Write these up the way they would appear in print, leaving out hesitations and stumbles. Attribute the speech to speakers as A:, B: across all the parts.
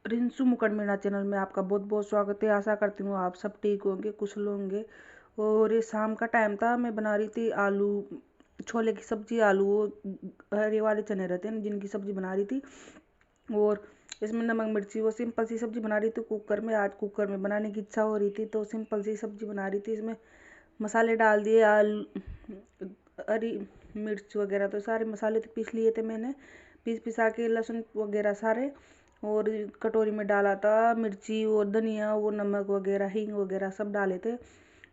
A: रिंसू मुकड़ Meena channel में आपका बहुत बहुत स्वागत है। आशा करती हूँ आप सब ठीक होंगे, कुशल होंगे। और ये शाम का टाइम था, मैं बना रही थी आलू छोले की सब्जी। आलू वो हरे वाले चने रहते हैं जिनकी सब्जी बना रही थी। और इसमें नमक मिर्ची, वो सिंपल सी सब्जी बना रही थी कुकर में। आज कुकर में बनाने की इच्छा हो रही थी तो सिंपल सी सब्जी बना रही थी। इसमें मसाले डाल दिए, आलू, हरी मिर्च वगैरह, तो सारे मसाले तो पीस लिए थे मैंने, पिसा के लहसुन वगैरह सारे। और कटोरी में डाला था मिर्ची और धनिया, वो नमक वगैरह, हींग वगैरह सब डाले थे।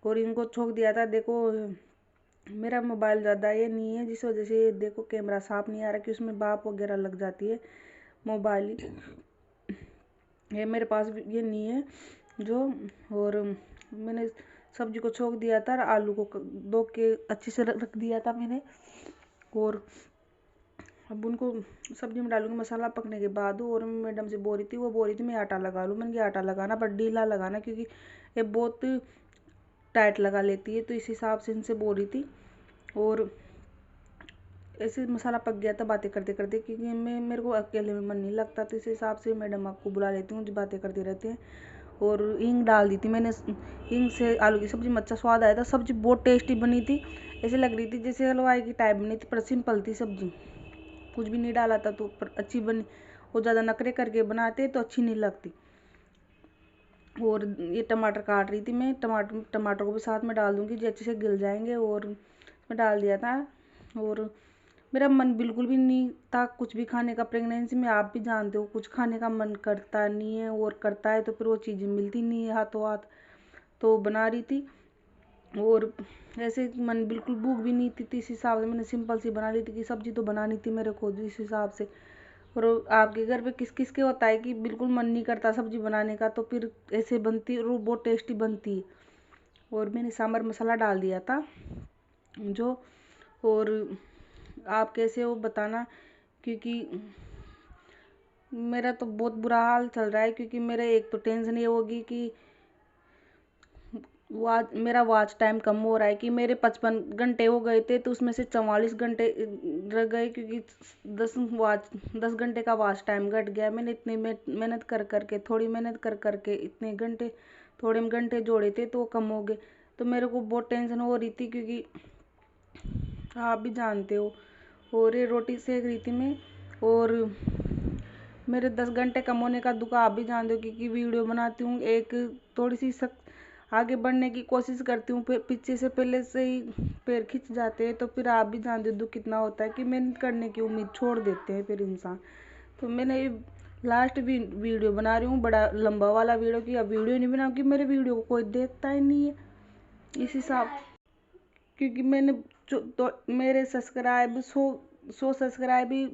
A: और इनको छोक दिया था। देखो मेरा मोबाइल ज़्यादा ये नहीं है, जिस वजह से देखो कैमरा साफ नहीं आ रहा कि उसमें भाप वगैरह लग जाती है। मोबाइल ये मेरे पास ये नहीं है जो। और मैंने सब्जी को छोक दिया था, आलू को धो के अच्छे से रख दिया था मैंने। और अब उनको सब्जी में डालूंगी मसाला पकने के बाद। और मैडम से बोल रही थी, वो बोल रही थी मैं आटा लगा लूँ। मैंने कहा आटा लगाना पर ढीला लगाना, क्योंकि ये बहुत टाइट लगा लेती है, तो इस हिसाब से इनसे बोल रही थी। और ऐसे मसाला पक गया था बातें करते करते, क्योंकि मेरे को अकेले में मन नहीं लगता, तो इस हिसाब से मैडम आपको बुला लेती हूँ जो बातें करते रहते हैं। और हींग डाल दी थी मैंने। हींग से आलू की सब्जी में अच्छा स्वाद आया था। सब्जी बहुत टेस्टी बनी थी, ऐसे लग रही थी जैसे हलवाई की टाइप बनी थी, पर सिंपल थी सब्जी, कुछ भी नहीं डाला था तो पर अच्छी बनी। वो ज़्यादा नखरे करके बनाते तो अच्छी नहीं लगती। और ये टमाटर काट रही थी मैं, टमाटर को भी साथ में डाल दूंगी जो अच्छे से गल जाएंगे। और मैं डाल दिया था। और मेरा मन बिल्कुल भी नहीं था कुछ भी खाने का प्रेगनेंसी में। आप भी जानते हो कुछ खाने का मन करता नहीं है, और करता है तो फिर वो चीज़ें मिलती नहीं है हाथों हाथ। तो बना रही थी। और ऐसे मन बिल्कुल भूख भी नहीं थी, इस हिसाब से मैंने सिंपल सी बना ली थी कि सब्जी तो बनानी थी मेरे को इस हिसाब से। और आपके घर पे किस किस के होता है कि बिल्कुल मन नहीं करता सब्जी बनाने का, तो फिर ऐसे बनती और वो बहुत टेस्टी बनती है। और मैंने सांभर मसाला डाल दिया था जो। और आप कैसे हो बताना, क्योंकि मेरा तो बहुत बुरा हाल चल रहा है। क्योंकि मेरा एक तो टेंशन ये होगी कि मेरा वॉच टाइम कम हो रहा है, कि मेरे 55 घंटे हो गए थे तो उसमें से 44 घंटे रह गए, क्योंकि 10 घंटे का वॉच टाइम घट गया। मैंने इतनी मेहनत कर करके, थोड़ी मेहनत कर करके इतने घंटे, थोड़े घंटे जोड़े थे तो वो कम हो गए। तो मेरे को बहुत टेंशन हो रही थी, क्योंकि आप भी जानते हो। और ये रोटी सेक रही थी मैं। और मेरे 10 घंटे कम होने का दुख आप भी जानते हो, क्योंकि वीडियो बनाती हूँ एक थोड़ी सी आगे बढ़ने की कोशिश करती हूँ, पीछे से पहले से ही पैर खिंच जाते हैं। तो फिर आप भी जानते हो दुख कितना होता है कि मेहनत करने की उम्मीद छोड़ देते हैं फिर इंसान। तो मैंने लास्ट भी वीडियो बना रही हूँ, बड़ा लंबा वाला वीडियो, कि अब वीडियो नहीं बनाऊँ कि मेरे वीडियो को कोई देखता ही नहीं है इस हिसाब। क्योंकि मैंने तो मेरे सब्सक्राइब 100 सब्सक्राइब ही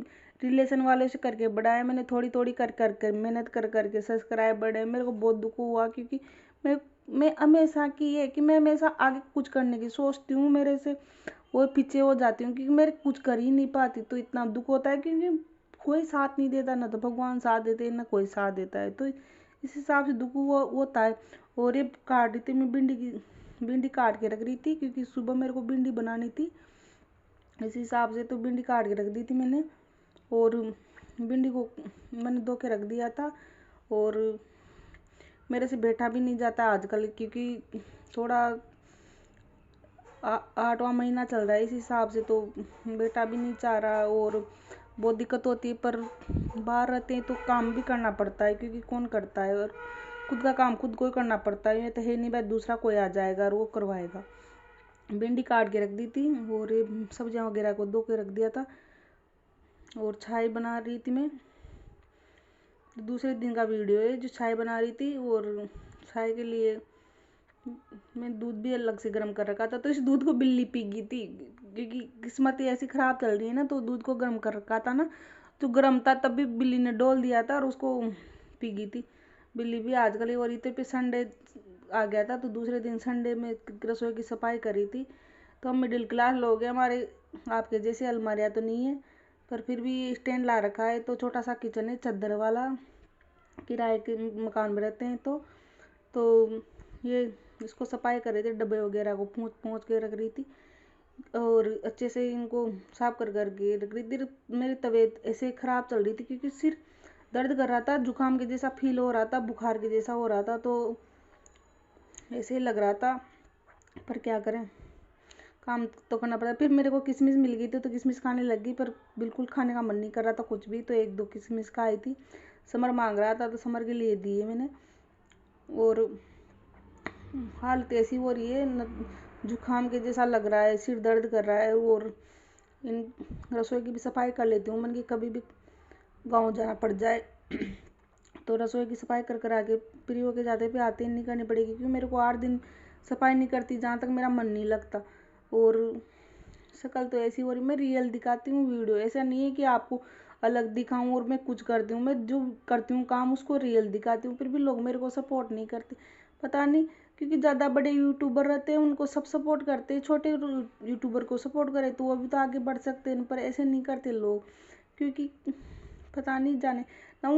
A: रिलेशन वाले से करके बढ़ाए मैंने, थोड़ी थोड़ी कर मेहनत कर करके सब्सक्राइब बढ़े। मेरे को बहुत दुख हुआ, क्योंकि मैं मैं हमेशा की ये कि मैं हमेशा आगे कुछ करने की सोचती हूँ, मेरे से वो पीछे हो जाती हूँ, क्योंकि मेरे कुछ कर ही नहीं पाती। तो इतना दुख होता है, क्योंकि कोई साथ नहीं देता, ना तो भगवान साथ देते हैं ना कोई साथ देता है, तो इस हिसाब से दुख होता है। और ये काट रही थी मैं भिंडी काट के रख रही थी, क्योंकि सुबह मेरे को भिंडी बनानी थी इस हिसाब से, तो भिंडी काट के रख दी थी मैंने। और भिंडी को मैंने धो के रख दिया था। और मेरे से बैठा भी नहीं जाता आजकल, क्योंकि थोड़ा 8वां महीना चल रहा है इस हिसाब से, तो बेटा भी नहीं चाह रहा। और बहुत दिक्कत होती है, पर बाहर रहते हैं तो काम भी करना पड़ता है, क्योंकि कौन करता है। और खुद का काम खुद को ही करना पड़ता है, ये तो है नहीं भाई दूसरा कोई आ जाएगा और वो करवाएगा। भिंडी काट के रख दी थी। और सब्जियां वगैरह को धो के रख दिया था। और चाय बना रही थी मैं, दूसरे दिन का वीडियो है जो चाय बना रही थी। और चाय के लिए मैं दूध भी अलग से गर्म कर रखा था, तो इस दूध को बिल्ली पी गई थी, क्योंकि किस्मत ही ऐसी खराब चल रही है ना। तो दूध को गर्म कर रखा था ना, तो गर्म था तब भी बिल्ली ने डोल दिया था और उसको पी गई थी। बिल्ली भी आजकल ही हो रही थी। फिर संडे आ गया था, तो दूसरे दिन संडे में रसोई की सफाई करी थी। तो हम मिडिल क्लास लोग हैं, हमारे आपके जैसे अलमारियाँ तो नहीं है, पर फिर भी स्टैंड ला रखा है। तो छोटा सा किचन है चद्दर वाला, किराए के मकान में रहते हैं। तो ये इसको सफाई कर रही थी, डब्बे वगैरह को पोंछ पोंछ के रख रही थी। और अच्छे से इनको साफ कर करके रख रही थी। मेरी तबीयत ऐसे ख़राब चल रही थी, क्योंकि सिर दर्द कर रहा था, जुकाम के जैसा फील हो रहा था, बुखार के जैसा हो रहा था, तो ऐसे ही लग रहा था। पर क्या करें, काम तो करना पड़ा। फिर मेरे को किशमिश मिल गई थी तो किशमिश खाने लग गई, पर बिल्कुल खाने का मन नहीं कर रहा था कुछ भी। तो 1-2 किशमिश खाई थी। समर मांग रहा था तो समर के लिए दिए मैंने। और हालत ऐसी हो रही है, जुकाम के जैसा लग रहा है, सिर दर्द कर रहा है। और इन रसोई की भी सफाई कर लेती हूँ, मन की कभी भी गाँव जाना पड़ जाए तो रसोई की सफाई कर आके फ्री होके जाते पे आते नहीं करनी पड़ेगी, क्योंकि मेरे को 8 दिन सफाई नहीं करती जहाँ तक मेरा मन नहीं लगता। और शक्ल तो ऐसी हो रही, मैं रियल दिखाती हूँ वीडियो, ऐसा नहीं है कि आपको अलग दिखाऊं और मैं कुछ करती हूँ। मैं जो करती हूँ काम उसको रियल दिखाती हूँ, फिर भी लोग मेरे को सपोर्ट नहीं करते, पता नहीं। क्योंकि ज़्यादा बड़े यूट्यूबर रहते हैं उनको सब सपोर्ट करते हैं, छोटे यूट्यूबर को सपोर्ट करे तो वो भी तो आगे बढ़ सकते हैं, पर ऐसे नहीं करते लोग। क्योंकि पता नहीं जाने ना,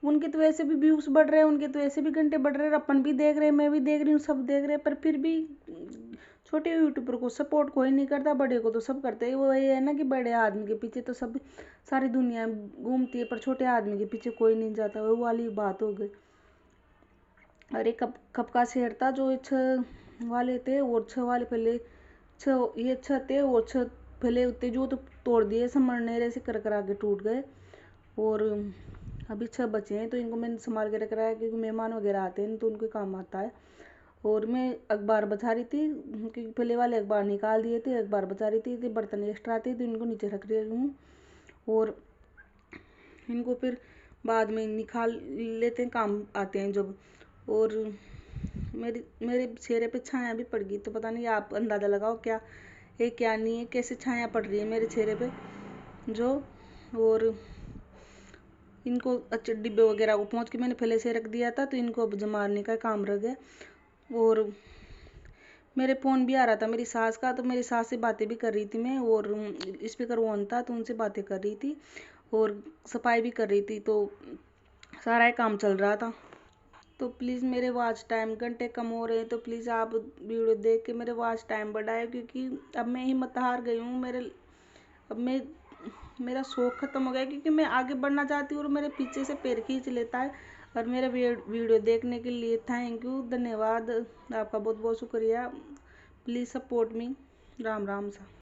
A: उनके तो वैसे भी व्यूज बढ़ रहे हैं, उनके तो ऐसे भी घंटे बढ़ रहे हैं, अपन भी देख रहे हैं, मैं भी देख रही हूँ, सब देख रहे हैं, पर फिर भी छोटे यूट्यूबर को सपोर्ट कोई नहीं करता, बड़े को तो सब करते हैं। वो ये है ना कि बड़े आदमी के पीछे तो सब सारी दुनिया घूमती है, पर छोटे आदमी के पीछे कोई नहीं जाता, वो वाली बात हो गई। अरे कब का शेर था जो 6 वाले थे, और 6 वाले पहले 6 थे, और 6 पहले उतने जो तो तोड़ दिए, समरने से कर आगे टूट गए। और अभी 6 बचे हैं, तो इनको मैंने संभाल के रख रहा है, क्योंकि मेहमान वगैरह आते हैं तो उनके काम आता है। और मैं अखबार बचा रही थी, क्योंकि पहले वाले अखबार निकाल दिए थे, अखबार बचा रही थी, बर्तन एक्स्ट्रा थे तो इनको नीचे रख रही हूँ। और इनको फिर बाद में निकाल लेते हैं, काम आते हैं जब। और मेरे चेहरे पे छाया भी पड़ गई, तो पता नहीं, आप अंदाज़ा लगाओ क्या है क्या नहीं है, कैसे छाया पड़ रही है मेरे चेहरे पे जो। और इनको अच्छे डिब्बे वगैरह को पहुँच के मैंने पहले से रख दिया था, तो इनको अब जमाने का काम रह गया। और मेरे फ़ोन भी आ रहा था मेरी सास का, तो मेरी सास से बातें भी कर रही थी मैं, और स्पीकर ऑन था तो उनसे बातें कर रही थी, और सफाई भी कर रही थी, तो सारा ही काम चल रहा था। तो प्लीज़ मेरे वॉच टाइम घंटे कम हो रहे हैं, तो प्लीज़ आप वीडियो देख के मेरे वॉच टाइम बढ़ाए, क्योंकि अब मैं हिम्मत हार गई हूँ। अब मैं मेरा शौक ख़त्म हो गया, क्योंकि मैं आगे बढ़ना चाहती हूँ और मेरे पीछे से पैर खींच लेता है। और मेरा वीडियो देखने के लिए थैंक यू, धन्यवाद, आपका बहुत बहुत शुक्रिया। Please support me. Ram Ram सा।